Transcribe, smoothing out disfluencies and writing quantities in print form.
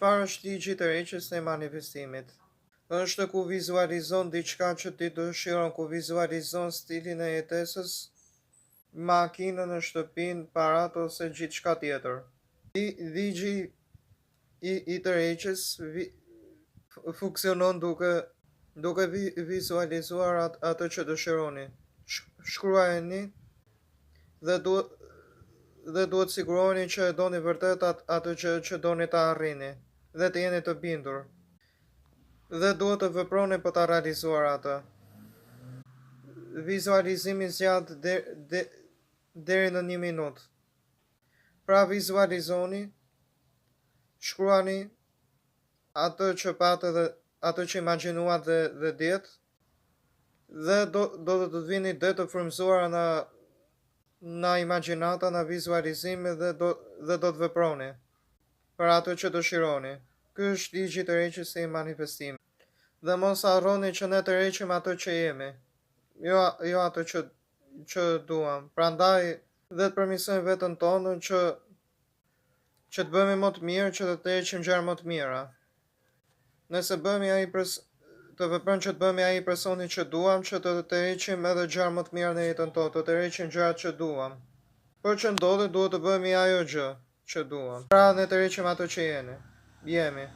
Çfarë është ligji i tërheqjes së manifestimit? Është ku vizualizon diçka që ti dëshiron, ku vizualizon stilin e jetesës, makinën në shtëpinë, parat ose gjithçka tjetër. Ligji i tërheqjes funksionon duke vizualizuar atë që dëshironi. Shkruajeni dhe duhet siguroheni që e doni vërtet atë që doni ta arrini dhe të jeni të bindur. Dhe duhet të veproni për ta realizuar atë. Vizualizimi zgjat deri në 1 minutë. Pra vizualizoni, shkruani atë që patë dhe atë që imagjinuat dhe djetë, dhe do të vini dhe të frymëzuar në imagjinata, në vizualizime dhe do të veproni për atë që dëshironi. Ky është ligji i tërheqjes së manifestimit. Dhe mos harroni që ne tërheqim atë që jemi, jo atë që duam. Prandaj dhe të përmirësojmë veten tonë që të bëhemi më të mirë, që të tërheqim gjëra më të mira. Nëse të veprojmë që të bëhemi ai personi që duam, që të tërheqim edhe gjëra më të mira në jetën tonë, të tërheqim gjërat që duam. Por që ndodhet, duhet të bëhemi ajo gjë që duam. Pra ne tërheqim ato që jemi.